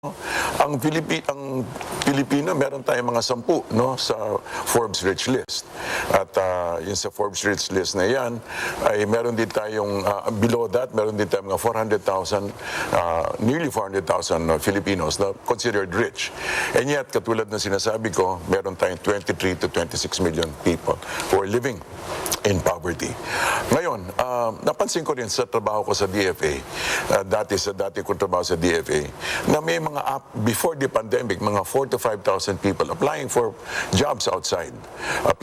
Ang Pilipino, meron tayong mga 10, no, sa Forbes Rich List. At yun sa Forbes Rich List na yan, ay meron din tayong, below that, meron din tayong mga 400,000, nearly 400,000 Filipinos na considered rich. And yet, katulad ng sinasabi ko, meron tayong 23 to 26 million people who are living in poverty. Ngayon, napansin ko rin sa trabaho ko sa DFA, dati ko trabaho sa DFA, na may mga before the pandemic, mga 4 to 5,000 people applying for jobs outside. At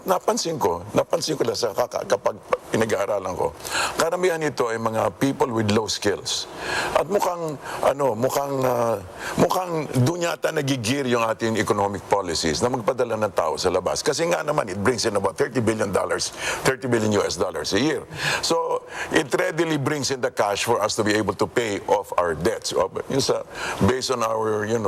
napansin ko lang kapag pinag-aaralan ko, karamihan nito ay mga people with low skills. At mukhang doon yata nagigir yung ating economic policies na magpadala ng tao sa labas. Kasi nga naman, it brings in about $30 billion US dollars a year. So, it readily brings in the cash for us to be able to pay off our debts. Based on our, yung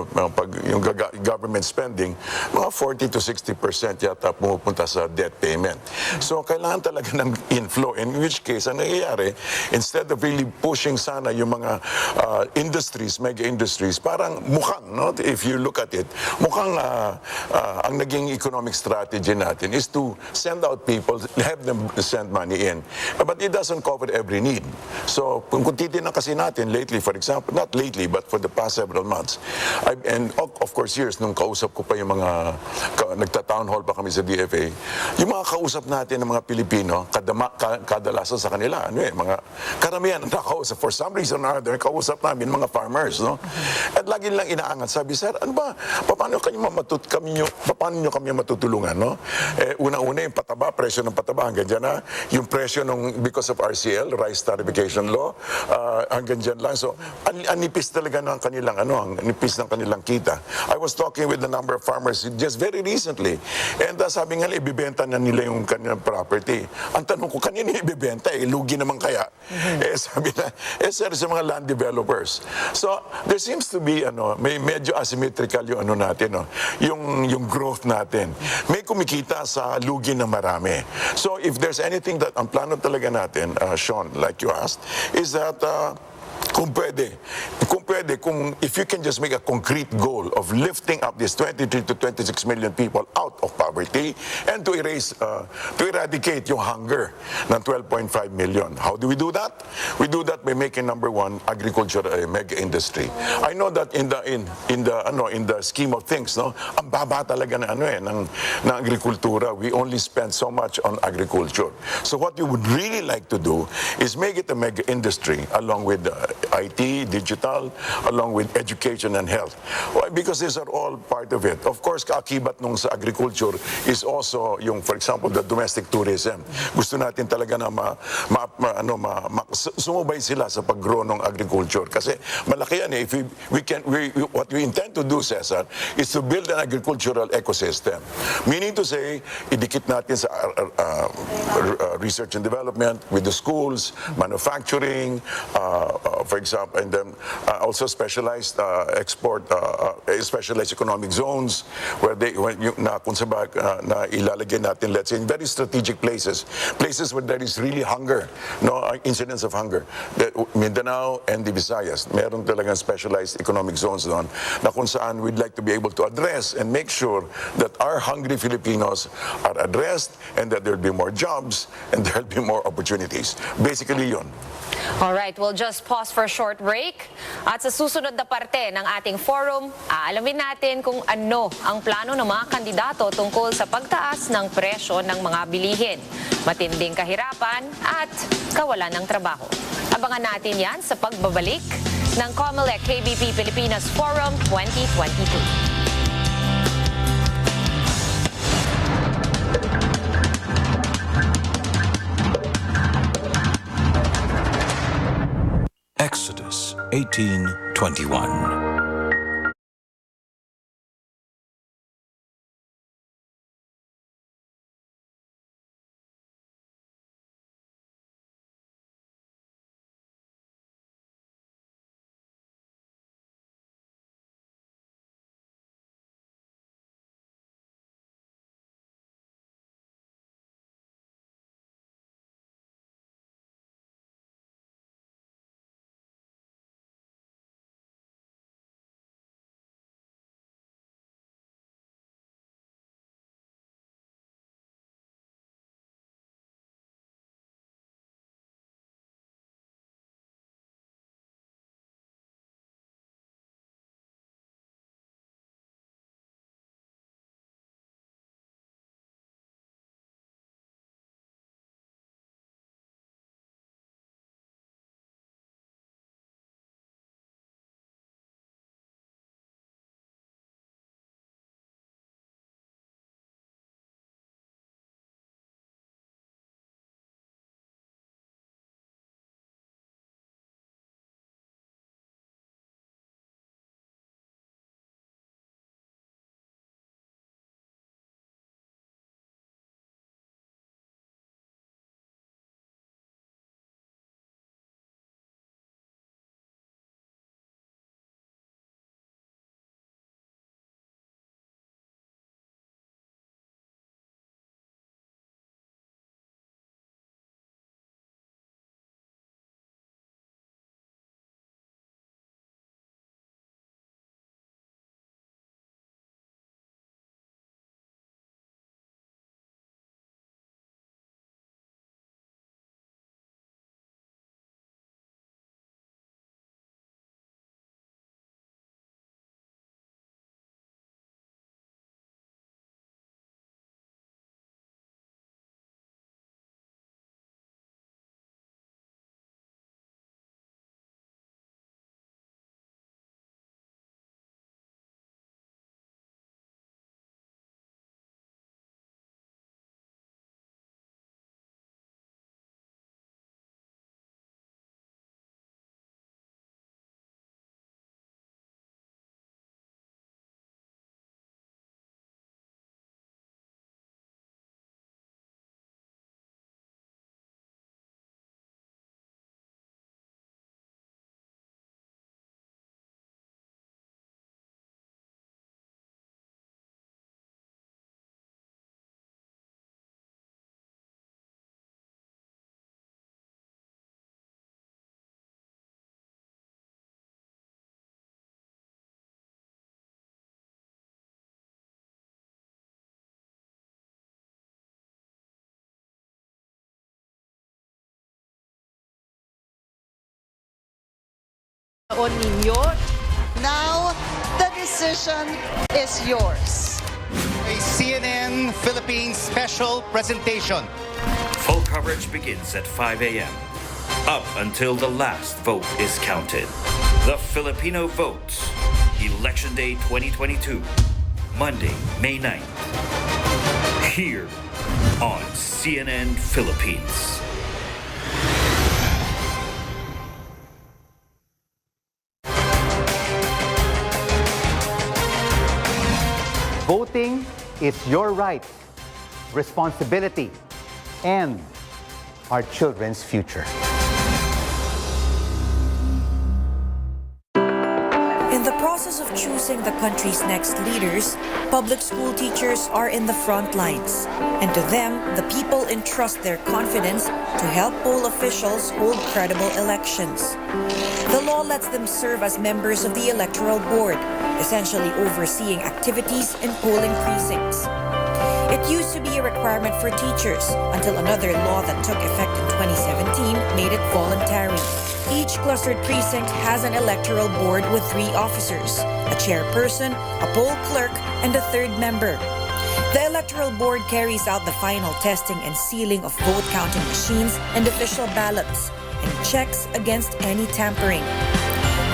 government spending, mga 40 to 60% yata pumupunta sa debt payment. So, kailangan talaga ng inflow. In which case, ang nangyayari, instead of really pushing sana yung mga industries, mega industries, parang mukhang, no? If you look at it, mukhang ang naging economic strategy natin is to send out people, have them send money in. But it doesn't cover every need. So, kung titignan kasi natin lately, for example, not lately, but for the past several months, and of course years, nung kausap ko pa yung mga, nagta-town hall pa kami sa DFA, yung mga kausap natin ng mga Pilipino, kadalasan sa kanila, mga karamihan ang nakausap. For some reason or other, kausap namin mga farmers, no? At lagi lang inaangat, sabi, sir, ano ba, paano nyo kami matutulungan, no? Una-una yung pataba, presyo ng pataba, hanggang dyan na, yung presyo ng, because of RCL, Rice Tariffication Law, hanggang dyan lang. So, ang nipis talaga ng kanilang, ang nipis ng kanilang kita. I was talking with a number of farmers just very recently, and sabi nga, ibibenta na nila yung kanilang property. Ang tanong ko, kanina ibibenta, lugi naman kaya? Sabi na, sir, sa mga land developers. So, there seems to be, may medyo asymmetrical yung natin, yung growth natin. May kumikita sa lugi na marami. So, if there's anything that ang plano talaga natin, Shawn, like you asked, is that if you can just make a concrete goal of lifting up this 23 to 26 million people out of poverty and to eradicate yung hunger ng 12.5 million. How do we do that? We do that by making, number one, agriculture a mega industry. I know that in the scheme of things, no, ang baba talaga ng agrikultura. We only spend so much on agriculture. So what we would really like to do is make it a mega industry along with IT, digital, along with education and health. Why? Because these are all part of it. Of course, kaakibat nung sa agriculture is also yung, for example, the domestic tourism. Gusto natin talaga na sumubay sila sa pag-grow ng agriculture. Kasi malaki yan eh. What we intend to do, Cesar, is to build an agricultural ecosystem. Meaning to say, idikit natin sa research and development with the schools, manufacturing, for example, and then also specialized specialized economic zones where na ilalagay natin, let's say, in very strategic places where there is really hunger, incidence of hunger. Mindanao and the Visayas, meron talagang specialized economic zones doon na kung saan we'd like to be able to address and make sure that our hungry Filipinos are addressed and that there'll be more jobs and there'll be more opportunities. Basically, yun. All right, we'll just pause for a short break. At sa susunod na parte ng ating forum, aalamin natin kung ano ang plano ng mga kandidato tungkol sa pagtaas ng presyo ng mga bilihin, matinding kahirapan at kawalan ng trabaho. Abangan natin yan sa pagbabalik ng Comelec KBP-Pilipinas Forum 2022. Exodus 18:21. on ninyo. Now, the decision is yours. A CNN Philippines special presentation. Full coverage begins at 5 a.m. up until the last vote is counted. The Filipino votes. Election Day 2022. Monday, May 9th. Here on CNN Philippines. Voting is your right, responsibility, and our children's future. In the process of choosing the country's next leaders, public school teachers are in the front lines. And to them, the people entrust their confidence to help poll officials hold credible elections. The law lets them serve as members of the Electoral Board, essentially overseeing activities in polling precincts. It used to be a requirement for teachers until another law that took effect in 2017 made it voluntary. Each clustered precinct has an electoral board with 3 officers, a chairperson, a poll clerk, and a 3rd member. The electoral board carries out the final testing and sealing of vote counting machines and official ballots and checks against any tampering.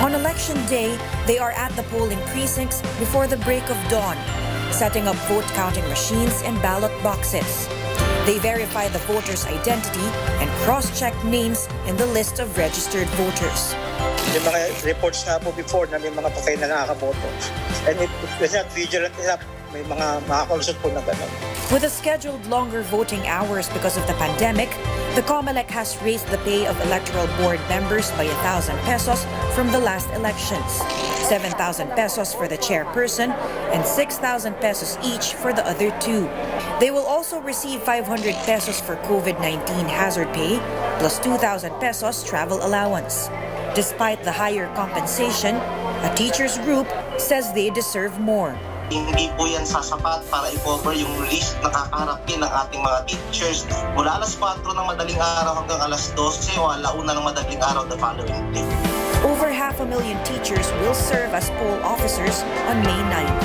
On election day, they are at the polling precincts before the break of dawn, setting up vote counting machines and ballot boxes. They verify the voter's identity and cross-check names in the list of registered voters. May mga reports nga po before na may mga patay na nakakaboto. And if it's not vigilant enough, may mga makakalusot po na gano'n. With the scheduled longer voting hours because of the pandemic, the Comelec has raised the pay of electoral board members by 1,000 pesos from the last elections, 7,000 pesos for the chairperson, and 6,000 pesos each for the other 2. They will also receive 500 pesos for COVID-19 hazard pay, plus 2,000 pesos travel allowance. Despite the higher compensation, a teachers group says they deserve more. Hindi po yan sasapat para i-cover yung list na kakaharapin ng ating mga teachers mula alas 4 ng madaling araw hanggang alas 12 o alauna ng madaling araw the following day. Over 500,000 teachers will serve as poll officers on May 9th.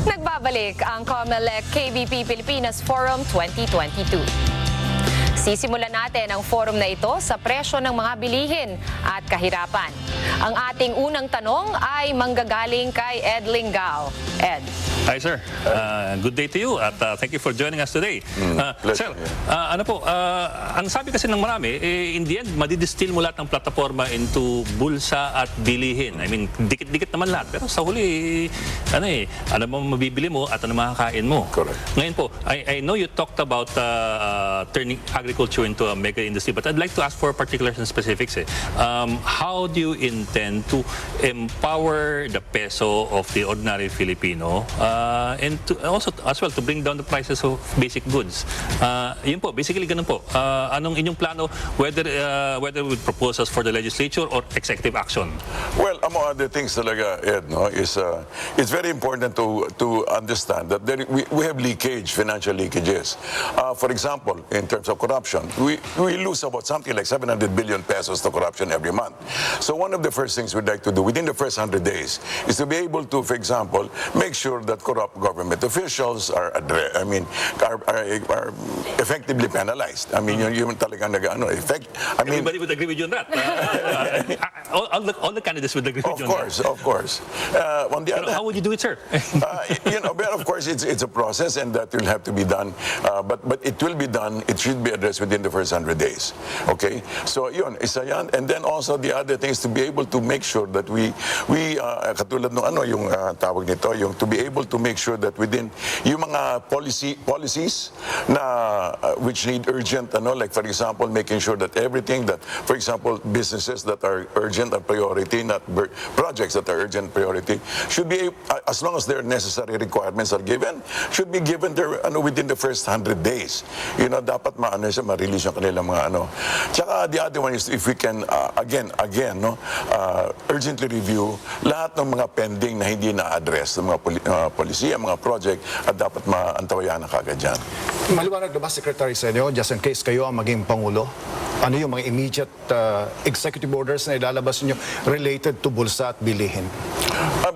Nagbabalik ang Comelec KBP-Pilipinas Forum 2022. Sisimulan natin ang forum na ito sa presyo ng mga bilihin at kahirapan. Ang ating unang tanong ay manggagaling kay Ed Lingao. Ed. Hi sir, good day to you at thank you for joining us today. Sir, ang sabi kasi ng marami, in the end, madidistill mo lahat ng plataforma into bulsa at bilihin. I mean, dikit-dikit naman lahat. Pero sa huli, ano mo mabibili mo at ano makakain mo. Correct. Ngayon po, I know you talked about turning agriculture into a mega industry, but I'd like to ask for particulars and specifics. How do you intend to empower the peso of the ordinary Filipino and to also as well to bring down the prices of basic goods? Yun po, basically ganun po. Anong inyong plano, whether with proposals for the legislature or executive action? Well, among other things talaga, Ed, is it's very important to understand that we have leakage, financial leakages. For example, in terms of corruption, we lose about something like 700 billion pesos to corruption every month. So one of the first things we'd like to do within the first 100 days is to be able to, for example, make sure that corrupt government officials are effectively penalized. I mean, yung talagang effect. I mean, everybody would agree with you on that. All the candidates would agree with you on that. Of course. On the other, how would you do it, sir? But of course, it's a process, and that will have to be done. But it will be done. It should be addressed within the first 100 days. Okay. So yun, isa yan. And then also the other thing is to be able to make sure that we katulad ng yung tawag nito, yung to be able to make sure that within yung mga policies na which need urgent, like for example, making sure that everything that, for example, businesses that are urgent and priority, not projects that are urgent priority, should be, as long as their necessary requirements are given, should be given their, within the first 100 days. Dapat ma-release yung kanilang mga Tsaka the other one is if we can, again, urgently review lahat ng mga pending na hindi na-address ng mga polisiya, mga project, at dapat maantawayan na kagad yan. Maliwanag na ba, Secretary, sa inyo, just in case kayo ang maging Pangulo, ano yung mga immediate executive orders na ilalabas niyo related to bulsa at bilihin?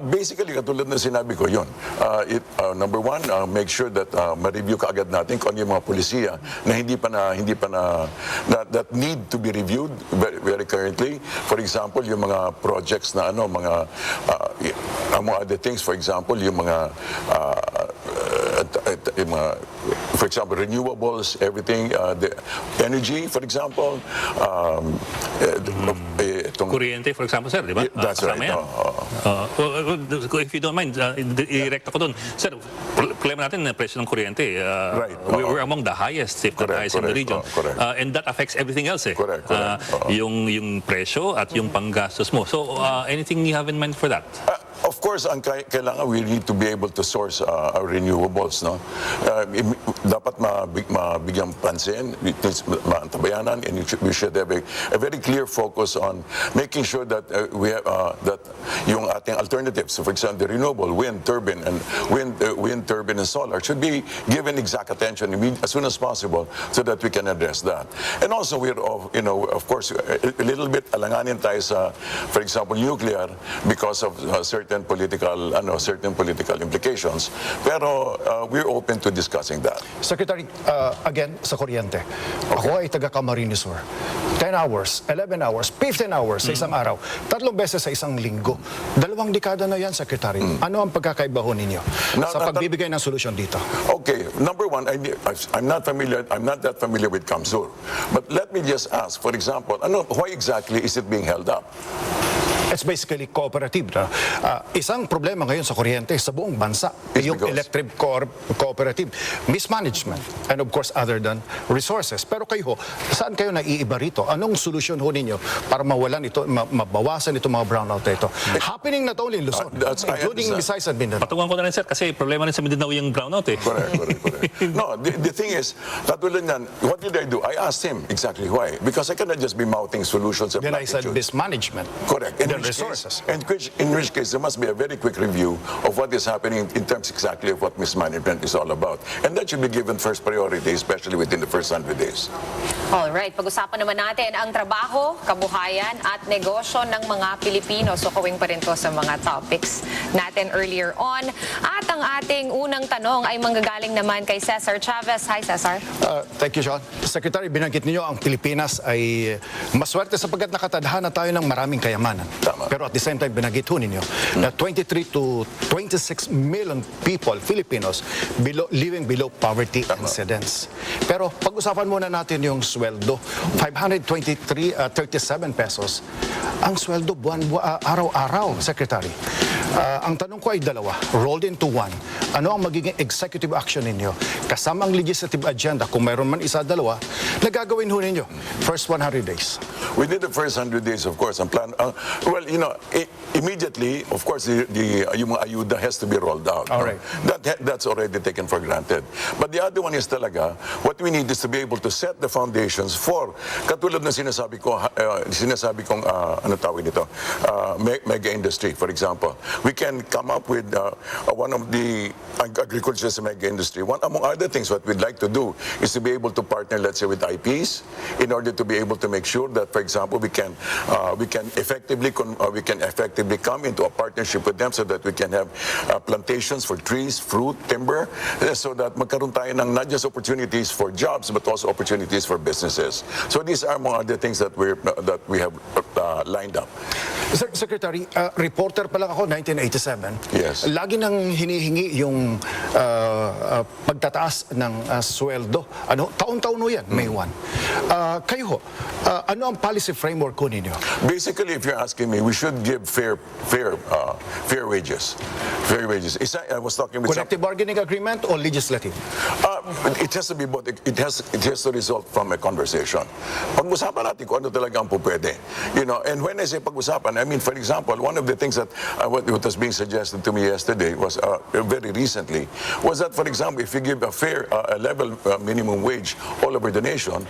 Basically, katulad na sinabi ko, yun. Number one, make sure that ma-review kaagad natin kung ano yung mga polisiya na that need to be reviewed very currently. For example, yung mga projects na among other things, for example, yung mga for example, renewables, everything, the energy, for example, Kuryente, for example, sir, di ba? That's right. If you don't mind, i-direct ako doon. Sir, problema natin na presyo ng kuryente. Right. We're among the highest, if not highest in the region. And that affects everything else. Correct. Yung presyo at yung panggastos mo. So, anything you have in mind for that? Of course, kailangan we need to be able to source our renewables, no? Dapat mabigyan pansin, maantabayanan, and we should have a very clear focus on making sure that we have that yung ating alternatives, so for example, the renewable wind turbine and wind turbine and solar should be given exact attention as soon as possible so that we can address that. And also we're of course a little bit alanganin tayo sa, for example, nuclear because of certain political implications, pero we're open to discussing that. Secretary, again, sa kuryente. Ako ay taga Camarines Sur. 10 hours, 11 hours, 15 hours sa isang araw. 3 beses sa isang linggo. 2 dekada na yan, Secretary. Ano ang pagkakaiba ho ninyo sa pagbibigay ng solusyon dito? Okay, number one, I'm not that familiar with Kamsur. But let me just ask, for example, why exactly is it being held up? It's basically cooperative. Isang problema ngayon sa kuryente sa buong bansa, yung electric cooperative, mismanagement, and of course other than resources. Pero kayo, saan kayo naiiba rito? Anong solusyon ho ninyo para mawalan ito, mabawasan ito mga brownout ito? Happening not only in Luzon, including Visayas and Mindanao. Patungan ko na rin, sir, kasi problema rin sa Mindanao yung brownout eh. Correct. No, the thing is, katulad niyan, what did I do? I asked him exactly why. Because I cannot just be mouthing solutions. Then I said mismanagement. Correct. Resources. In which case, there must be a very quick review of what is happening in terms exactly of what mismanagement is all about. And that should be given first priority, especially within the first 100 days. Alright, pag-usapan naman natin ang trabaho, kabuhayan at negosyo ng mga Pilipino. So kawing pa rin to sa mga topics natin earlier on. At ang ating unang tanong ay manggagaling naman kay Cesar Chavez. Hi, Cesar. Thank you, Shawn. Secretary, binanggit niyo ang Pilipinas ay maswerte sapagkat nakatadhana tayo ng maraming kayamanan. Tama. Pero at the same time, binanggit ho ninyo na 23 to 26 million people, Filipinos, living below poverty incidence. Pero pag-usapan muna natin yung sweldo. 537 pesos. Ang sweldo araw-araw, Secretary. Ang tanong ko ay dalawa, rolled into one. Ano ang magiging executive action ninyo? Kasama ang legislative agenda, kung mayroon man isa, dalawa, na gagawin ho ninyo first 100 days. Within the first 100 days, of course, ang plan, immediately, of course, yung mga ayuda has to be rolled out. All right. That's already taken for granted. But the other one is talaga, what we need is to be able to set the foundations for, katulad ng sinasabi kong, mega industry, for example. We can come up with one of the agriculture as a mega industry. One among other things, what we'd like to do is to be able to partner, let's say, with IPs in order to be able to make sure that, for example, we can effectively come into a partnership with them so that we can have plantations for trees, fruit, timber, so that magkaroon tayo ng not just opportunities for jobs but also opportunities for businesses. So these are among other things that we have lined up. Secretary, reporter pa lang ako, 1987. Yes. Lagi nang hinihingi yung pagtataas ng sweldo. Taon-taon ho yan, May 1. Kayo ho, ano ang policy framework ko ninyo? Basically, if you're asking me, we should give fair wages. Fair wages. I was talking with Collective bargaining agreement o legislative? it has to be both. It has to result from a conversation. Pag-usapan natin kung ano talaga ang pupwede. And when I say pag-usapan, I mean, for example, one of the things that what was being suggested to me yesterday was very recently was that, for example, if you give a fair level minimum wage all over the nation,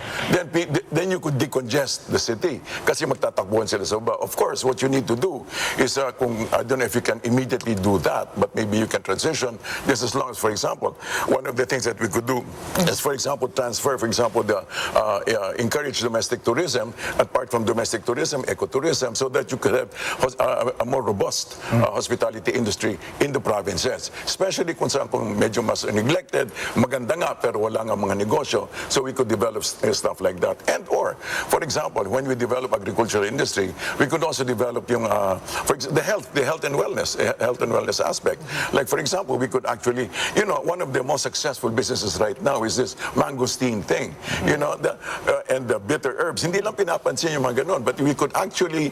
then you could decongest the city kasi magtatakbuhan sila sa baba. Of course, what you need to do is I don't know if you can immediately do that, but maybe you can transition just as long as, for example, one of the things that we could do is, for example, transfer, for example, encourage domestic tourism, apart from domestic tourism, ecotourism, so that you could have a more robust hospitality industry in the provinces. Especially kung saan kung medyo mas neglected, maganda nga pero wala nga mga negosyo, so we could develop stuff like that. And or, for example, when we develop agricultural industry, we could also develop yung, the health and wellness aspect. Like, for example, we could actually, one of the most successful businesses right now is this mangosteen thing, and the bitter herbs. Hindi lang pinapansin yung mga ganun, but we could actually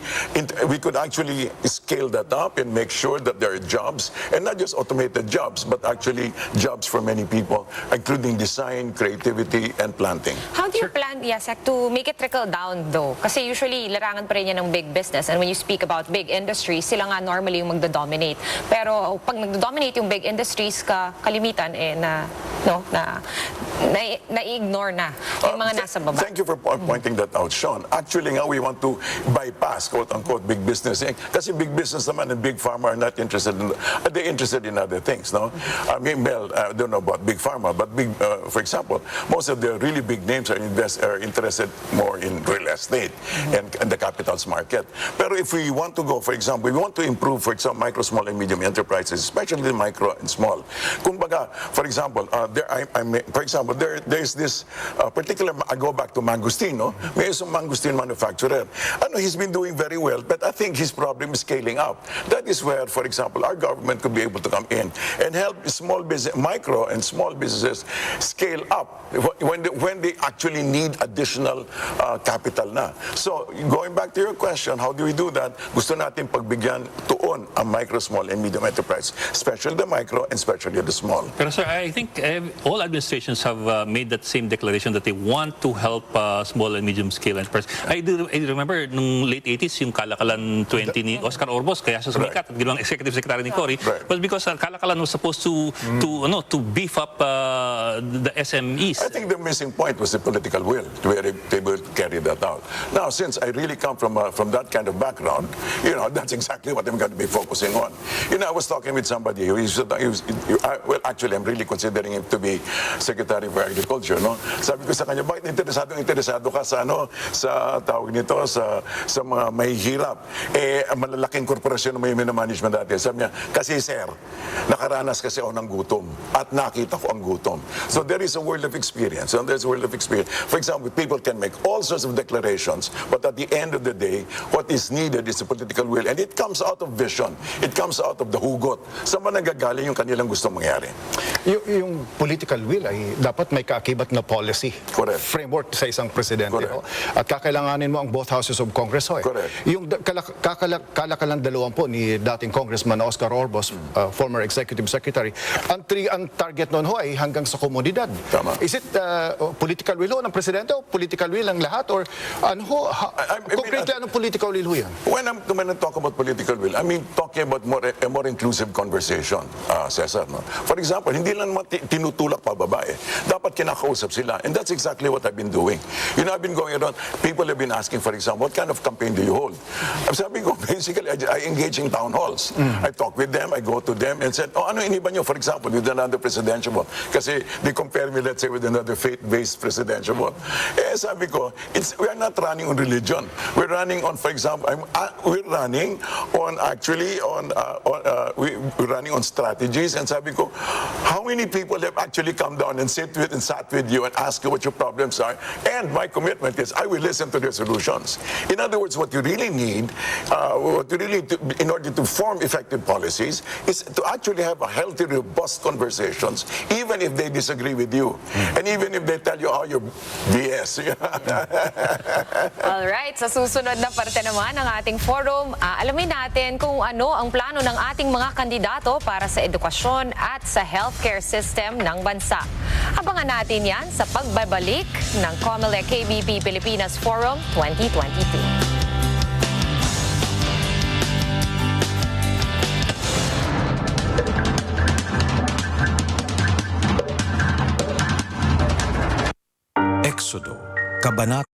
scale that up and make sure that there are jobs, and not just automated jobs, but actually jobs for many people, including design, creativity, and planting. How do you plan, Yasek, to make it trickle down though? Kasi usually, larangan pa rin yan ng big business, and when you speak about big industries, sila nga normally yung magdodominate. Pero pag nagdodominate yung big industries, kalimitan na-ignore na yung mga nasa baba. Thank you for pointing that out, Shawn. Actually nga, we want to bypass, quote-unquote, big business. Kasi big business naman and big pharma are not interested they're interested in other things, no? I mean, well, I don't know about big pharma, but for example, most of the really big names are interested more in real estate and the capitals market. Pero if we want to go, for example, we want to improve, for example, micro, small, and medium enterprises, especially the micro and small. Kumbaga, for example, there's this particular, I go back to mangosteen, no? May isang mangosteen manufacturer. He's been doing very well, but I think his problem is scaling up. That is where, for example, our government could be able to come in and help micro and small businesses scale up when they actually need additional capital na. So, going back to your question, how do we do that? Gusto natin pagbigyan tuon ang micro, small, and medium enterprise, especially the micro and especially the small. Pero sir, I think all administrations have made that same declaration that they want to help small and medium scale enterprise. I remember nung late 80s yung Kalakalan 20 ni Oscar Orbos, kaya siya sumikat at ginawang executive secretary ni Cory, was because Kalakalan was supposed to beef up the SMEs. I think the missing point was the political will to be able to carry that out. Now, since I really come from that kind of background, that's exactly what I'm going to be focusing on. I was talking with somebody who actually, I'm really considering him to be Secretary for Agriculture, no? Sabi ko sa kanya, bakit interesado ka sa tawag nito, sa mga mahihirap? Malalaking korporasyon na may management dati. Sabi niya, kasi sir, nakaranas kasi ako ng gutom at nakita ko ang gutom. So there is a world of experience. And there's a world of experience. For example, people can make all sorts of declarations, but at the end of the day, what is needed is a political will. And it comes out of vision. It comes out of the hugot. Saan ba nagagaling yung kanilang gusto mangyari? Yung political will ay dapat may kaakibat na policy. Correct. Framework sa isang presidente. At kakailanganin mo ang both houses of Congress. Correct. Yung kalakalan dalawang po ni dating Congressman Oscar Orbos, former Executive Secretary, ang target noon ho ay hanggang sa komunidad. Tama. Is it political will ho ng presidente o political will ng lahat? Or ano ho? Concretely, anong political will ho yan? When I talk about political will, I mean talking about a more inclusive conversation, Cesar. No? For example, hindi lang tinutulak pa babae. Dapat kinakausap sila. And that's exactly what I've been doing. I've been going around, people have been asking, for example, what kind of campaign do you hold? Sabi ko, basically, I engage in town halls. I talk with them, I go to them and said, ano iniba nyo, for example, with another presidential vote? Kasi they compare me, let's say, with another faith-based presidential vote. Sabi ko, we are not running on religion. We're running on, for example, we're running on we're running on strategies. And sabi ko, how many people have actually come down and sat with you and asked you what your problems are? And my commitment is I will listen to their solutions. In other words, what you really need in order to form effective policies, is to actually have a healthy, robust conversations, even if they disagree with you, and even if they tell you how you're BS. Alright, sa susunod na parte naman ng ating forum, alamin natin kung ano ang plano ng ating mga kandidato para sa edukasyon at sa healthcare system ng bansa. Abangan natin yan sa pagbabalik ng Comelec KBP-Pilipinas Forum 2022. Éxodo, Kabanata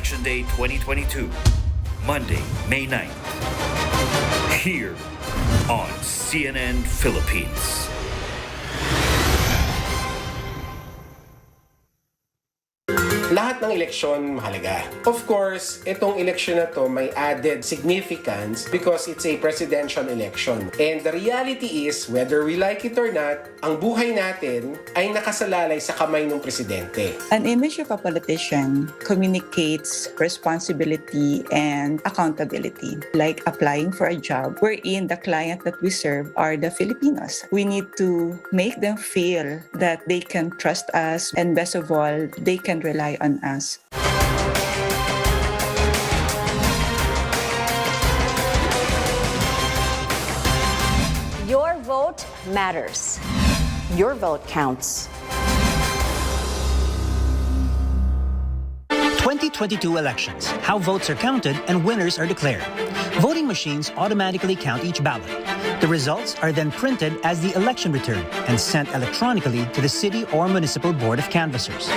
Election Day 2022, Monday, May 9th. Here on CNN Philippines. Lahat ng eleksyon mahalaga. Of course, itong eleksyon na to may added significance because it's a presidential election. And the reality is, whether we like it or not, ang buhay natin ay nakasalalay sa kamay ng presidente. An image of a politician communicates responsibility and accountability, like applying for a job wherein the client that we serve are the Filipinos. We need to make them feel that they can trust us, and best of all, they can rely on us. Your vote matters. Your vote counts. 2022 elections. How votes are counted and winners are declared. Voting machines automatically count each ballot. The results are then printed as the election return and sent electronically to the city or municipal board of canvassers.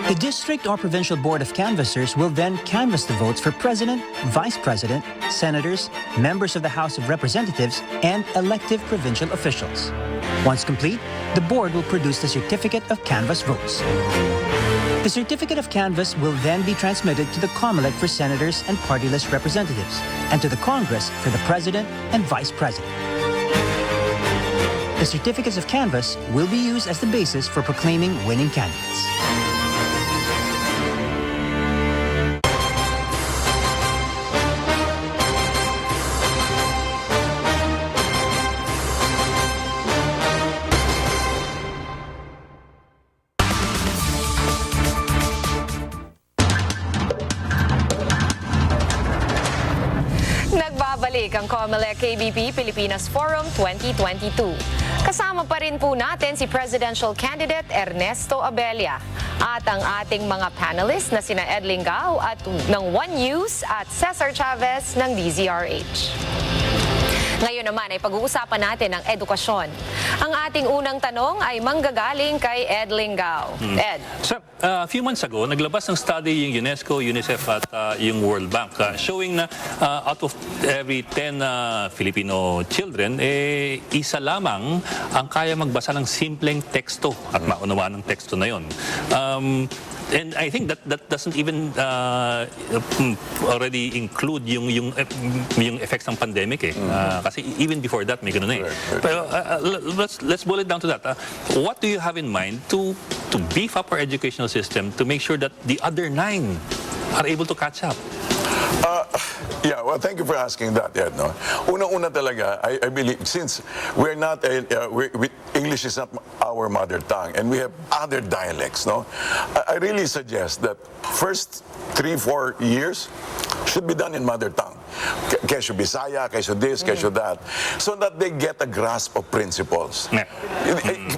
The district or provincial board of canvassers will then canvass the votes for president, vice president, senators, members of the House of Representatives, and elective provincial officials. Once complete, the board will produce the certificate of canvass votes. The certificate of canvass will then be transmitted to the Comelec for senators and party list representatives, and to the Congress for the president and vice president. The certificates of canvass will be used as the basis for proclaiming winning candidates. Nagbabalik ang Comelec KBP-Pilipinas Forum 2022. Kasama pa rin po natin si Presidential Candidate Ernesto Abella at ang ating mga panelists na sina Lingao at ng One News at Cesar Chavez ng DZRH. Ngayon naman ay pag-uusapan natin ang edukasyon. Ang ating unang tanong ay manggagaling kay Lingao. Ed. So, a few months ago, naglabas ng study yung UNESCO, UNICEF at yung World Bank showing na out of every 10 Filipino children, isa lamang ang kaya magbasa ng simpleng teksto at maunawaan ng teksto na yon. And I think that doesn't even already include yung effects ng pandemic kasi even before that may ganun eh. Pero let's boil it down to that. What do you have in mind to beef up our educational system to make sure that the other 9 are able to catch up? Yeah, well, thank you for asking that, Ed. No? Unang-una talaga, I believe, since we're not, English is not our mother tongue, and we have other dialects, no? I really suggest that first 3-4 years should be done in mother tongue. Kesyo Bisaya, kesyo this, kesyo that. So that they get a grasp of principles.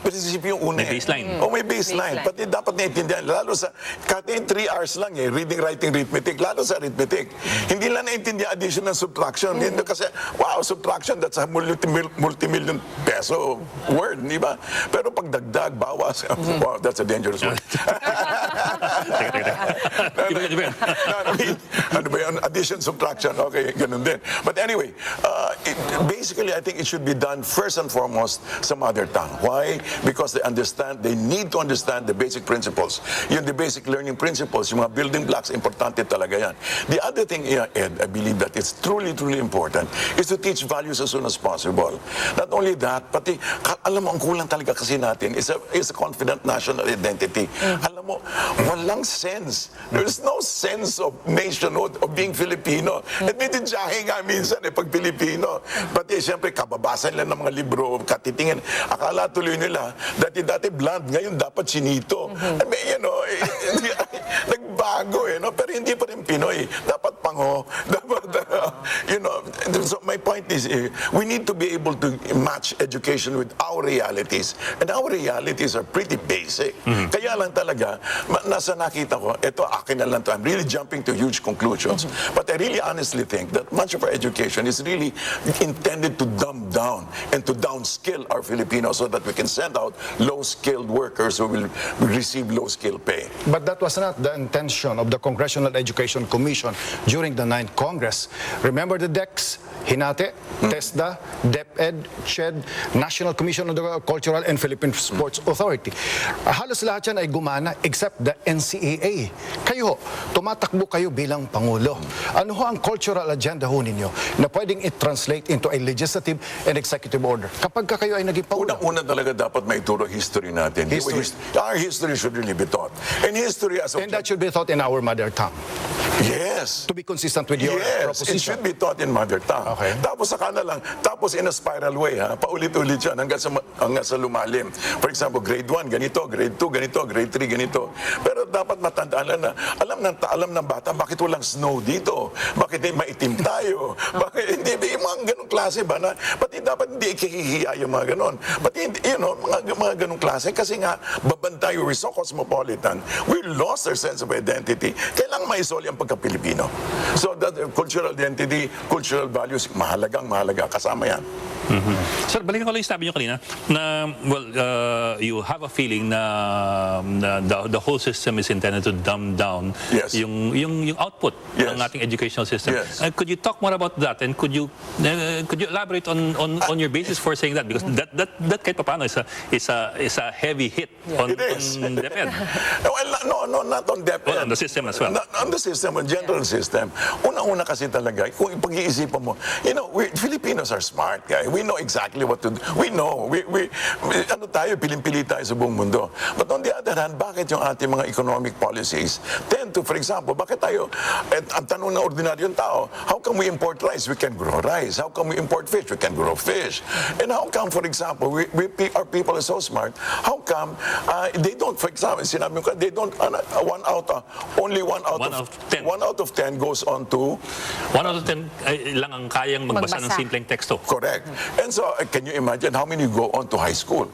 Prinsipyo yung una. May baseline. May baseline. Pati dapat naiintindihan. Lalo sa, kahit 3 hours lang reading, writing, arithmetic. Lalo sa arithmetic. Hindi lang naiintindihan addition and subtraction. Hindi kasi, wow, subtraction, that's a multi-million peso word, di ba? Pero pag dagdag, bawas, wow, that's a dangerous word. Ano ba yan? Addition, subtraction. Okay, ganun din. But anyway, basically, I think it should be done first and foremost sa mother tongue. Why? Because they need to understand the basic principles. Yung the basic learning principles, yung mga building blocks, importante talaga yan. The other thing, Ed, I believe that it's truly, truly important is to teach values as soon as possible. Not only that, pati, alam mo, ang kulang talaga kasi natin is a confident national identity. Alam mo, walang sense. There's no sense of nationhood, of being Filipino. At medyo nga minsan pag Pilipino. Pati siyempre, kababasan lang ng mga libro, katitingin. Akala tuloy nila, dati blunt, ngayon dapat chinito. Nagbago no? Pero hindi pa rin Pinoy. Dapat pango. Dapat, so my point is, we need to be able to match education with our realities. And our realities are pretty basic. Kaya lang talaga, nasa nakita ko, ito akin na lang to. I'm really jumping to huge conclusions. But I really honestly think that much of our education is really intended to dumb down and to downskill our Filipinos so that we can send out low-skilled workers who will receive low-skilled pay. But that was not the intention of the Congressional Education Commission during the 9th Congress. Remember the decks? PINATE, TESDA, DepEd, CHED, National Commission on the Cultural and Philippine Sports Authority. Halos lahat yan ay gumana except the NCAA. Kayo, tumatakbo kayo bilang Pangulo. Ano ho ang cultural agenda ho ninyo na pwedeng i-translate into a legislative and executive order kapag kayo ay naging Pangulo? Unang-una talaga dapat maituro history natin. Our history should really be taught. And history as And that should be taught in our mother tongue. Yes. To be consistent with your proposition. It should be taught in mother tongue. Okay. Tapos saka na lang, tapos in a spiral way, paulit-ulit yan hanggang sa lumalim. For example, grade 1, ganito, grade 2, ganito, grade 3, ganito. Pero dapat matandaan na, alam ng bata, bakit walang snow dito? Bakit maitim tayo? Bakit hindi, yung mga ganong klase ba na, pati dapat hindi ikihihiya yung mga ganon. Pati, mga ganong klase, kasi nga, babantay, we're so cosmopolitan, we lost our sense of identity. Kailangan maisoli ang pagka-Pilipino. So that cultural identity, cultural values, mahalaga, kasama yan. Sir, balikan ko lang yung sabi niyo kanina na, well, you have a feeling na the whole system is intended to dumb down yung output ng ating educational system. Could you talk more about that, and could you elaborate on your basis for saying that, because that kahit paano is a heavy hit on DepEd. Well, no, not on DepEd. Well, on the system as well. On the system, on general system. Una-una kasi talaga, kung pag-iisipan mo, Filipinos are smart, guys. We know exactly what to do. We know. Ano tayo, piling-pili tayo sa buong mundo. But on the other hand, bakit yung ating mga economic policies tend to, for example, bakit tayo, ang tanong ng ordinaryong tao, how come we import rice? We can grow rice. How come we import fish? We can grow fish. And how come, for example, our people are so smart, how come they don't, for example, sinabi ko, they don't, only one out of 10 goes on to... 1 out of 10 lang ang kayang magbasa ng simpleng teksto. Correct. And so, can you imagine how many go on to high school,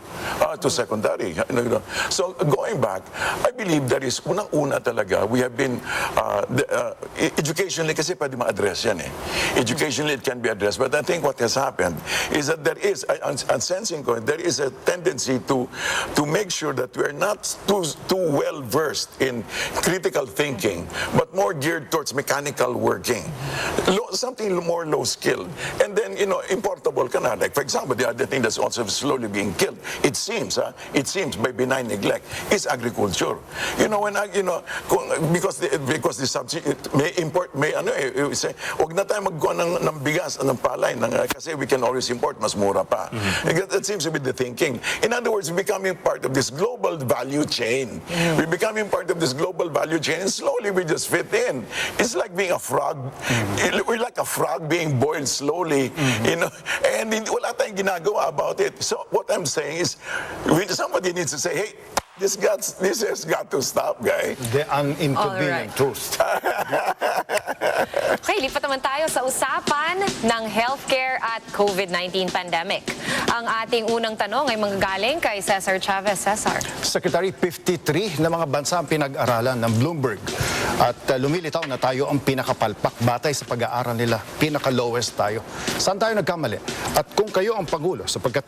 to secondary? So, going back, I believe there is, unang-una talaga, we have been, educationally, kasi pwede ma-address yan eh. Educationally, it can be addressed. But I think what has happened is that there is, I'm sensing ko, there is a tendency to make sure that we are not too well-versed in critical thinking, but more geared towards mechanical working. Something more low-skilled. And then, importable ka na. Like, for example, the other thing that's also slowly being killed, it seems by benign neglect, is agriculture. Because the subsidy, say, wag na tayo magkuha ng bigas, ng palay, kasi we can always import, mas mura pa. That seems to be the thinking. In other words, we're becoming part of this global value chain. We're becoming part of this global value chain, and slowly we just fit in. It's like being a frog. We're like a frog being boiled slowly, and wala tayong ginagawa about it. So what I'm saying is, somebody needs to say, hey, this has got to stop, guy. The inconvenient truth. Okay, lipat naman tayo sa usapan ng healthcare at COVID-19 pandemic. Ang ating unang tanong ay manggagaling kay Cesar Chavez. Cesar. Secretary, 53 na mga bansa ang pinag-aralan ng Bloomberg. At lumilitaw na tayo ang pinakapalpak batay sa pag-aaral nila. Pinaka-lowest tayo. Saan tayo nagkamali? At kung kayo ang Pangulo, sapagkat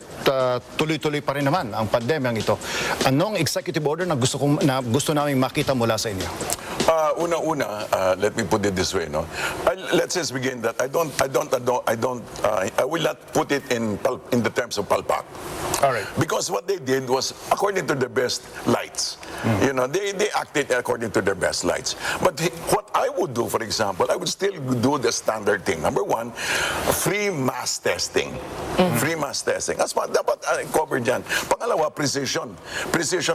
tuloy-tuloy pa rin naman ang pandemyang ito, anong executive order na gusto namin makita mula sa inyo? Una-una, let me put it this way, no. Let's just begin that I will not put it in the terms of palpak. All right. Because what they did was according to their best lights. They acted according to their best lights. But what I would do, for example, I would still do the standard thing. Number one, free mass testing. Free mass testing. As dapat cover dyan. Pangalawa, precision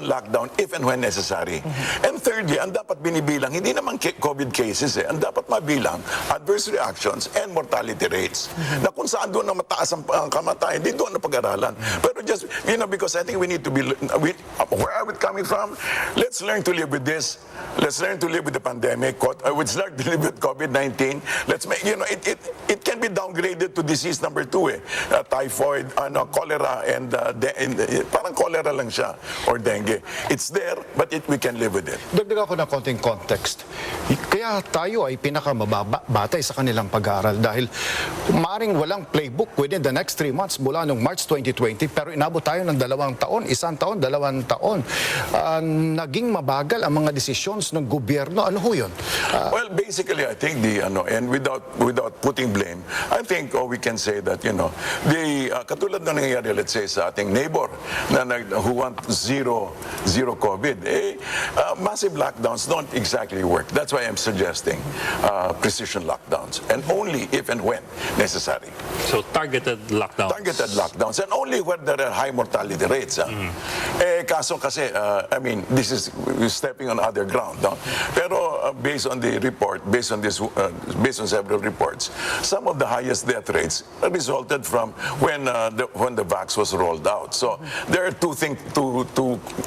lockdown if and when necessary. And thirdly, ang dapat binibilang, hindi naman COVID cases ang dapat mabilang, adverse reactions and mortality rates. Na kung saan doon na mataas ang kamatayan, hindi doon na pag-aralan. Pero just, because I think we need to be, where are we coming from? Let's learn to live with this. Let's learn to live with the pandemic. Let's learn to live with COVID-19. Let's make, it can be downgraded to disease number 2 typhoid, cholera, and parang cholera lang siya, or dengue. It's there, but we can live with it. Dagdag ako ng konting context. Kaya tayo ay pinakamababa batay sa kanilang pag-aaral dahil maaaring walang playbook within the next 3 months mula noong March 2020, pero inabot tayo ng 2 taon, 1 taon, 2 taon. Naging mabagal ang mga desisyon ng gobyerno. Ano ho yun? Well, basically, I think and without putting blame, I think we can say that katulad na nangyayari, let's say sa ating neighbor who want zero COVID, massive lockdowns don't exactly work. That's why I'm suggesting precision lockdowns, and only if and when necessary. So targeted lockdowns. Targeted lockdowns, and only when there are high mortality rates. Kaso kasi, I mean, this is stepping on other ground. No? Pero based on the report, based on several reports, some of the highest death rates resulted from when the vax was rolled out. So there are two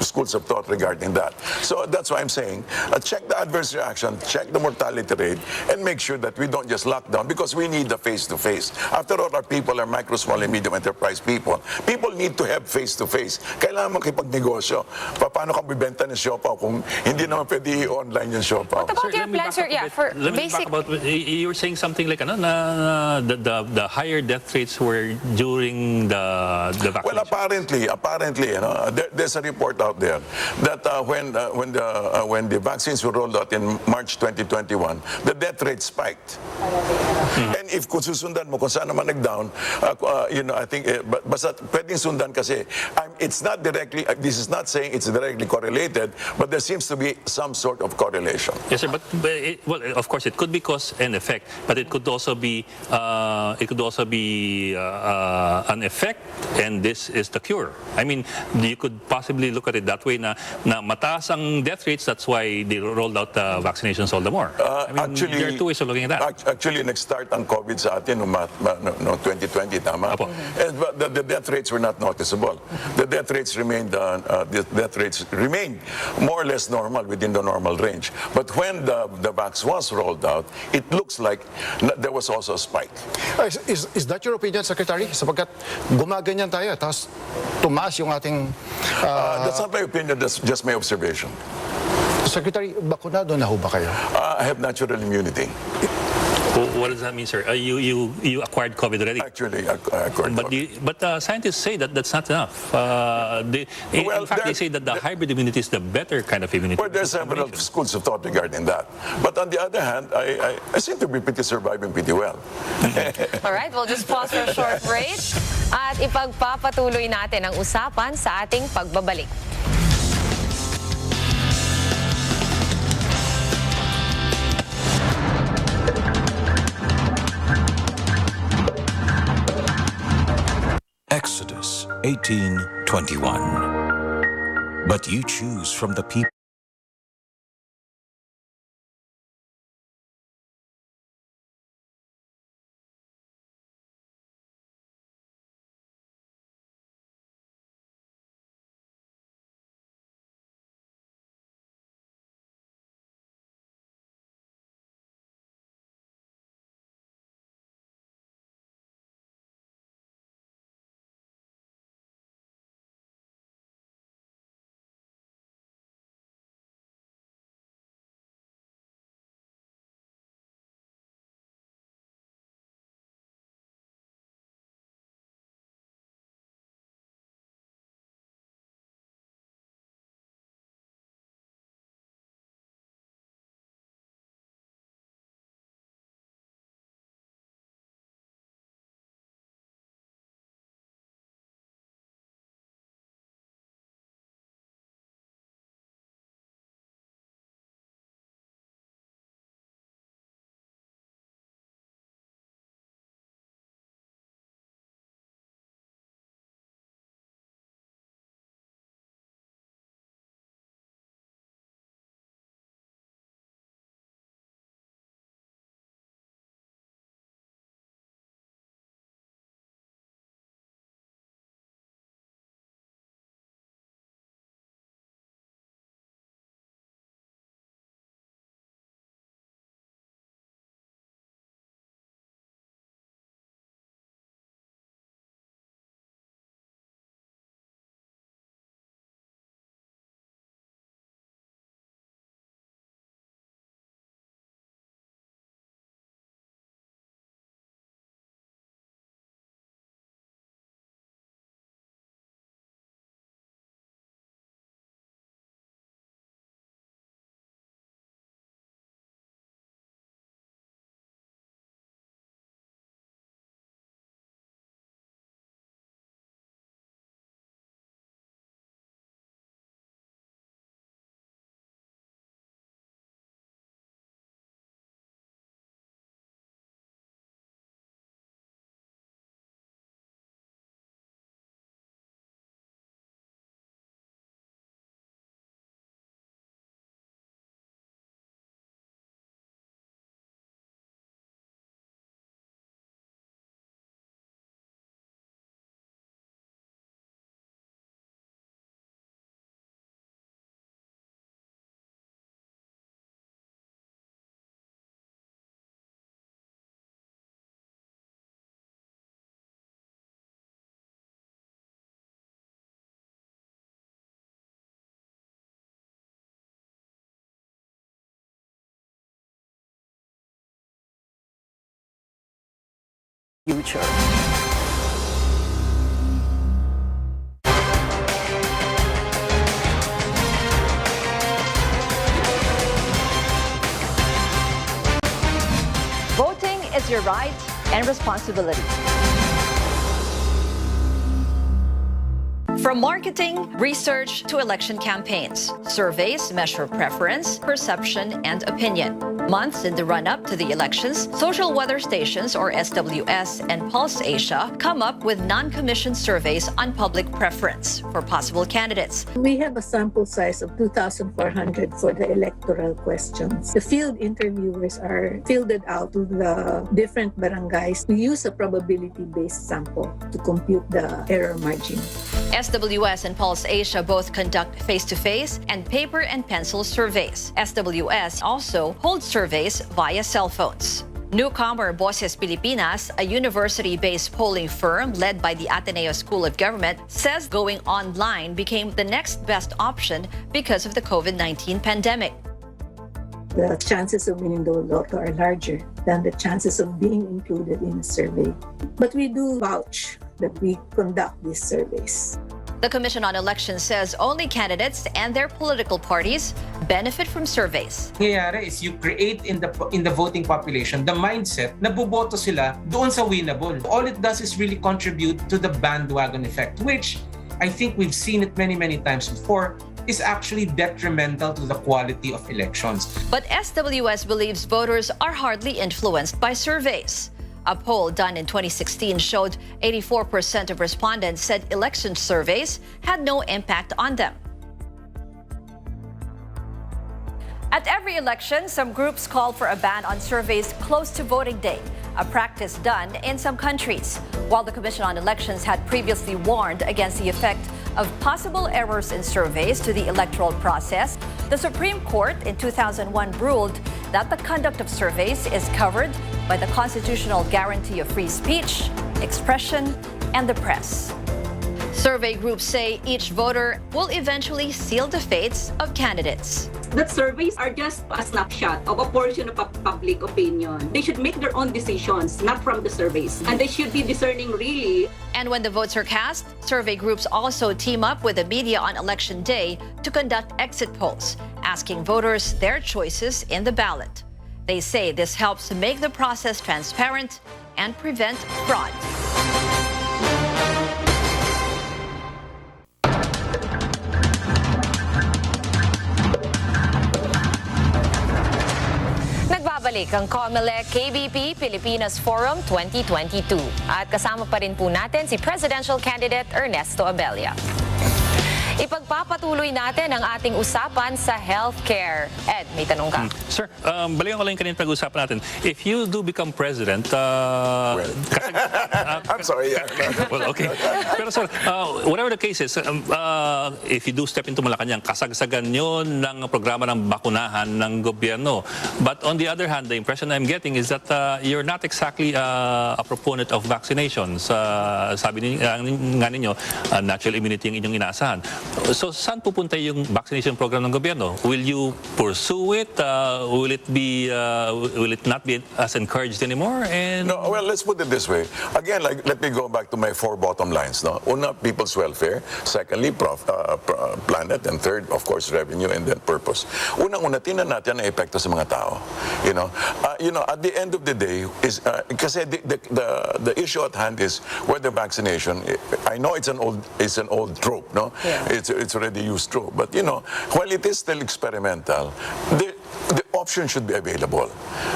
schools of thought regarding that. So that's why I'm saying, check the adverse reaction, check the mortality rate, and make sure that we don't just lock down, because we need the face-to-face. After all, our people are micro, small, and medium enterprise people. People need to have face-to-face. Kailangan makipagnegosyo. Paano ka bibenta ng siopaw kung hindi naman pwede online yung siopaw? What about your plans, sir? Yeah, for Let me basic... back about, you were saying something like the higher death rates were during the vaccination. Well, apparently, there's a report out there that when the vaccines were rolled out in March 2021, the death rate spiked. And if kung susundan mo kung saan naman nag-down, I think, basta pwedeng sundan kasi, it's not directly, this is not saying it's directly correlated, but there seems to be some sort of correlation. Yes, sir. But of course, it could be cause and effect, but it could also be an effect, and this is the cure. I mean, you could possibly look at it that way. Na mataas ang death rates, that's why they rolled out vaccinations all the more. I mean, Actually, there are two ways of looking at that. Actually, nag-start ang COVID sa atin no 2020, tama? But the death rates were not noticeable. The death rates remained more or less normal, within the normal range. But when the vax was rolled out, it looks like there was also a spike. Is that your opinion, Secretary? Sapagkat gumaganyan tayo, tapos tumaas yung ating... That's not my opinion, that's just my observation. Secretary, bakunado na ho ba kayo? I have natural immunity. What does that mean, sir? You acquired COVID already? Actually, I acquired COVID. But scientists say that that's not enough. In fact, they say that the hybrid immunity is the better kind of immunity. Well, there are several schools of thought regarding that. But on the other hand, I seem to be surviving pretty well. All right, we'll just pause for a short break at ipagpapatuloy natin ang usapan sa ating pagbabalik. Exodus 18:21. But you choose from the people future. Voting is your right and responsibility. From marketing, research to election campaigns, surveys measure preference, perception, and opinion. Months in the run-up to the elections, social weather stations, or SWS, and Pulse Asia come up with non-commissioned surveys on public preference for possible candidates. We have a sample size of 2,400 for the electoral questions. The field interviewers are fielded out to the different barangays. We use a probability-based sample to compute the error margin. SWS and Pulse Asia both conduct face-to-face and paper and pencil surveys. SWS also holds surveys via cell phones. Newcomer Boses PiliPinas, a university-based polling firm led by the Ateneo School of Government, says going online became the next best option because of the COVID-19 pandemic. The chances of winning the lotto are larger than the chances of being included in a survey. But we do vouch that we conduct these surveys. The Commission on Elections says only candidates and their political parties benefit from surveys. Nangyayari is you create in the voting population the mindset na boboto sila doon sa winnable. All it does is really contribute to the bandwagon effect, which I think we've seen it many times before, is actually detrimental to the quality of elections. But SWS believes voters are hardly influenced by surveys. A poll done in 2016 showed 84% of respondents said election surveys had no impact on them. At every election, some groups call for a ban on surveys close to voting day, a practice done in some countries. While the Commission on Elections had previously warned against the effect of possible errors in surveys to the electoral process, the Supreme Court in 2001 ruled that the conduct of surveys is covered by the constitutional guarantee of free speech, expression, and the press. Survey groups say each voter will eventually seal the fates of candidates. That surveys are just a snapshot of a portion of public opinion. They should make their own decisions, not from the surveys. And they should be discerning really. And when the votes are cast, survey groups also team up with the media on election day to conduct exit polls, asking voters their choices in the ballot. They say this helps to make the process transparent and prevent fraud. Nagbabalik ang Comelec KBP-Pilipinas Forum 2022. At kasama pa rin po natin si Presidential Candidate Ernesto Abella. Ipagpapatuloy natin ang ating usapan sa healthcare. Ed, may tanong ka. Sir, balikan ko lang yung kanina pag-usapan natin. If you do become president, I'm sorry. well, okay. Pero sir, whatever the case is, if you do step into Malacanang, kasagsagan yun ng programa ng bakunahan ng gobyerno. But on the other hand, the impression I'm getting is that you're not exactly a proponent of vaccinations. Sabi nga ninyo, natural immunity ang inyong inaasahan. So, saan pupunta yung vaccination program ng gobyerno? Will you pursue it? Will it not be as encouraged anymore? And no, well, let's put it this way. Again, let me go back to my four bottom lines. No, una, people's welfare. Secondly, planet, and third, of course, revenue, and then purpose. Unang-una, tinan natin ang epekto sa mga tao. At the end of the day is kasi the issue at hand is whether vaccination. I know it's an old trope, no. Yeah. It's already used true. But, while it is still experimental, the option should be available.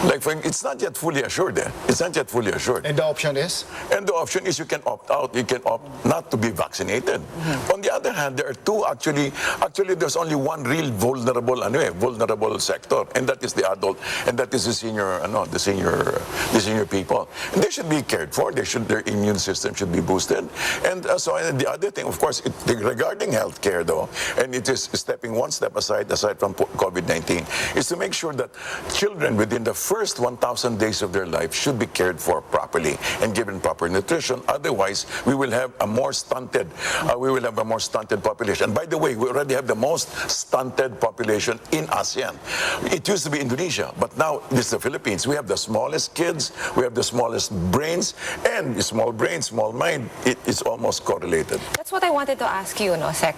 Like, it's not yet fully assured. It's not yet fully assured. And the option is? And the option is you can opt out. You can opt not to be vaccinated. Mm-hmm. On the other hand, there are two actually there's only one real vulnerable sector, and that is the adult, and that is the senior people. And they should be cared for. Their immune system should be boosted. And the other thing, of course, regarding healthcare though, and it is stepping one step aside from COVID-19, is to make sure that children within the first 1,000 days of their life should be cared for properly and given proper nutrition. Otherwise, we will have a more stunted population. And by the way, we already have the most stunted population in ASEAN. It used to be Indonesia, but now this is the Philippines. We have the smallest kids, we have the smallest brains, and small brain, small mind, it is almost correlated. That's what I wanted to ask you, no, Sec.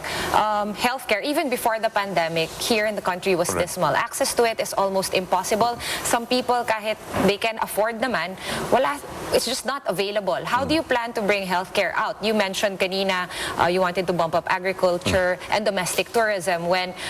Healthcare, even before the pandemic, here in the country was dismal. Access to it is almost impossible. Some people, kahit they can afford naman, it's just not available. How do you plan to bring healthcare out? You mentioned kanina, you wanted to bump up agriculture and domestic tourism.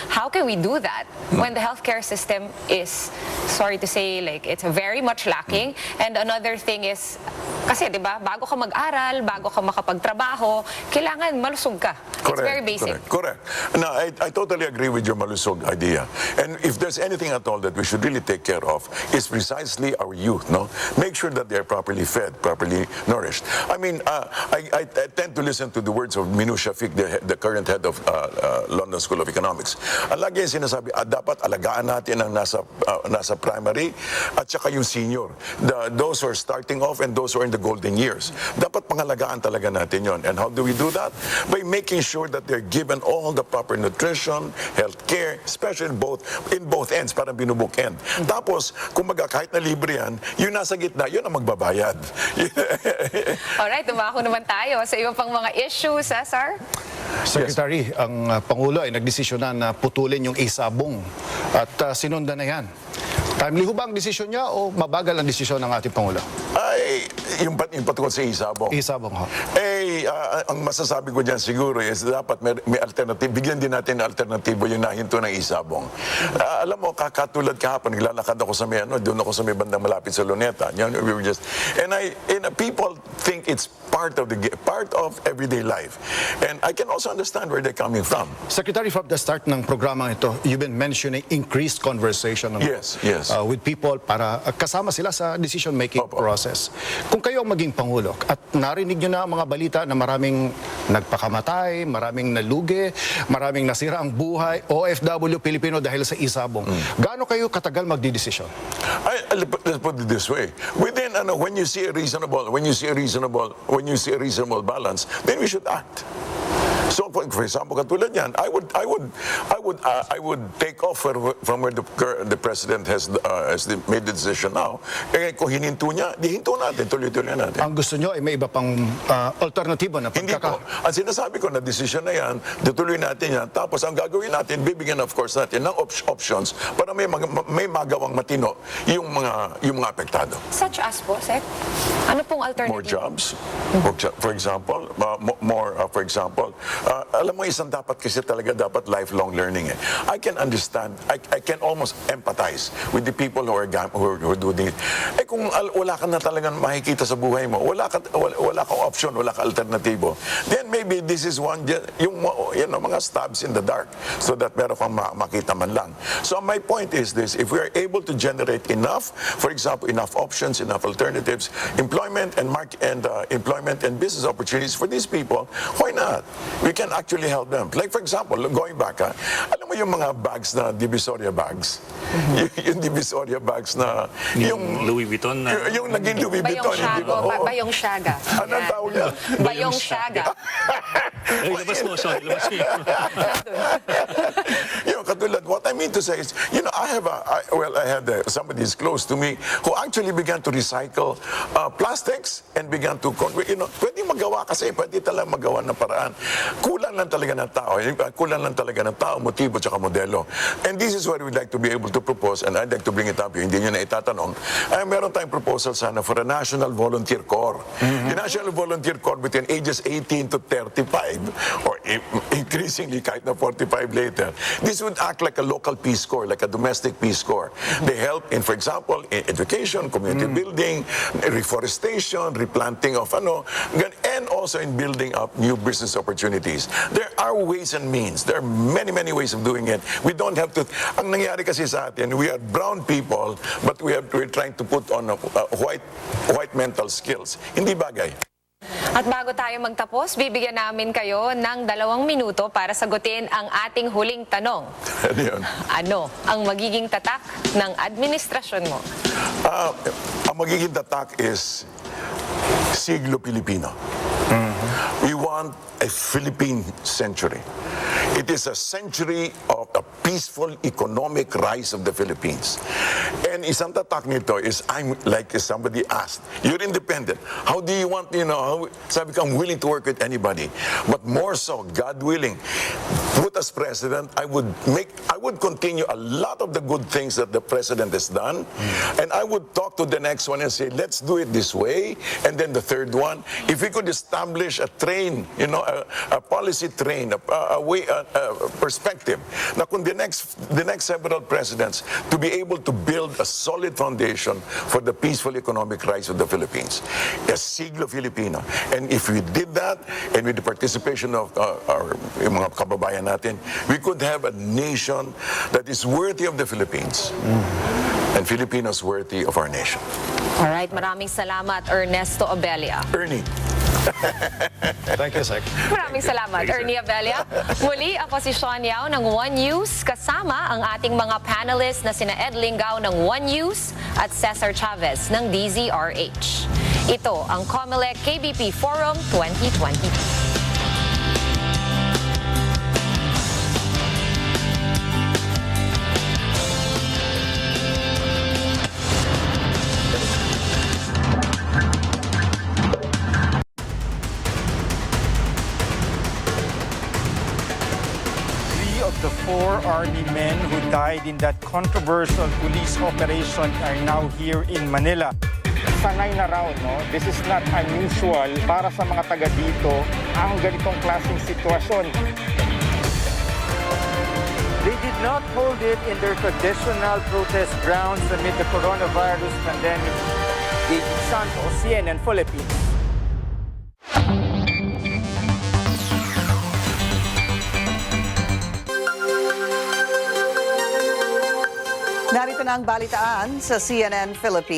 How can we do that when the healthcare system is, sorry to say, like it's very much lacking? And another thing is, kasi di ba, bago ka mag-aral, bago ka makapagtrabaho, kailangan malusog ka. It's very basic. Correct. Now, I totally agree with your malusog idea. And if there's anything at all that we should really take care of, is precisely our youth, no? Make sure that they're properly fed, properly nourished. I mean, I tend to listen to the words of Minu Shafiq, the current head of London School of Economics. Ang lagi sinasabi, dapat alagaan natin ang nasa primary at saka yung senior. Those who are starting off and those who are in the golden years. Dapat pangalagaan talaga natin yon. And how do we do that? By making sure that they're given all the proper nutrition, health care, especially in both ends, parang binubukend. Tapos, kumbaga kahit na libre yan, yung nasa gitna, yun ang magbabayad. Alright, dumako naman tayo sa iba pang mga issues, Cesar. Secretary, ang Pangulo ay nagdesisyonan na putulin yung isabong at sinundan na yan. Timely ho ba ang desisyon niya o mabagal ang desisyon ng ating Pangulo? Ay, yung patungkol sa isabong. Isabong ho. Ang masasabi ko dyan siguro is dapat may alternative. Bigyan din natin ng alternatibo yung nahinto ng isabong. Alam mo, katulad kahapon, naglalakad ako sa doon ako sa may bandang malapit sa Luneta. We were just, and people think it's part of everyday life. And I can also understand where they're coming from. Secretary, from the start ng programa ito, you've been mentioning increased conversation with people para kasama sila sa decision-making process. Kung kayo ang maging Pangulo at narinig nyo na ang mga balita na maraming nagpakamatay, maraming nalugi, maraming nasira ang buhay, OFW Pilipino dahil sa isabong, gaano kayo katagal magdidesisyon? Let's put it this way. Within, when you see a reasonable balance, then we should act. So, for example, katulad yan, I would take off from where the president has made the decision now. Kung hininto niya, di hinto natin, tuloy-tuloy natin. Ang gusto nyo ay may iba pang alternatibo na Hindi po. Ang sinasabi ko na decision na yan, tutuloy natin yan. Tapos ang gagawin natin, bibigyan of course natin ng options para may magawang matino yung mga apektado. Such as po, Sec? Ano pong alternative? More jobs, for example. Alam mo, isang dapat lifelong learning. I can understand, I can almost empathize with the people who are doing it. Kung wala ka na talagang makikita sa buhay mo, wala kang option, wala kang alternatibo, then maybe this is yung mga stabs in the dark so that meron kang makita man lang. So my point is this, if we are able to generate enough, for example, enough options, enough alternatives, employment and business opportunities for these people, why not? We can actually help them. Like for example, going back, alam mo yung mga bags na Divisoria bags? Yung Divisoria bags na yung Louis Vuitton na yung naging Louis Vuitton, hindi ba? Bayong Shaga. Anong tawag niya? Bayong Shaga. Labas mo, sorry, labas mo. Katulad, what I mean to say is, I had somebody is close to me who actually began to recycle plastics and began to, pwede magawa kasi, pwede talaga magawa ng paraan. Kulang lang talaga ng tao, motibo tsaka modelo. And this is what we'd like to be able to propose, and I'd like to bring it up here, hindi nyo na itatanong. Meron tayong proposal sana for a National Volunteer Corps. The National Volunteer Corps between ages 18 to 35, or increasingly kahit na 45 later, this would act like a local Peace Corps, like a domestic Peace Corps. They help in, for example, in education, community building, reforestation, replanting of and also in building up new business opportunities. There are ways and means. There are many, many ways of doing it. We don't have to, ang nangyari kasi sa atin, we are brown people, but we're trying to put on white mental skills. Hindi bagay. At bago tayo magtapos, bibigyan namin kayo ng 2 minuto para sagutin ang ating huling tanong. Ano yun? Ano ang magiging tatak ng administrasyon mo? Ang magiging tatak is siglo Pilipino. We want a Philippine century. It is a century of a peaceful economic rise of the Philippines. And isang tatak nito is, I'm like somebody asked, you're independent. How do you want, sabi ko, I'm willing to work with anybody. But more so, God willing, put as president, I would continue a lot of the good things that the president has done. And I would talk to the next one and say, let's do it this way. And then the third one, if we could establish a train, a policy train, a way, perspective, na kung the next several presidents to be able to build a solid foundation for the peaceful economic rise of the Philippines. A siglo Filipino. And if we did that, and with the participation of our mga kababayan natin, we could have a nation that is worthy of the Philippines. And Filipinos worthy of our nation. Alright, maraming salamat, Ernesto Abella. Ernie. Thank you, Sec. Maraming salamat, Ernie Abella. Muli, ako si Shawn Yao ng One News, kasama ang ating mga panelists na sina Lingao ng One News at Cesar Chavez ng DZRH. Ito ang Comelec KBP Forum 2020. The 4 army men who died in that controversial police operation are now here in Manila. Sanay na raw, no? This is not unusual para sa mga taga dito ang ganitong klaseng sitwasyon. They did not hold it in their traditional protest grounds amid the coronavirus pandemic. David Santos, CNN Philippines. Narito na ang balitaan sa CNN Philippines.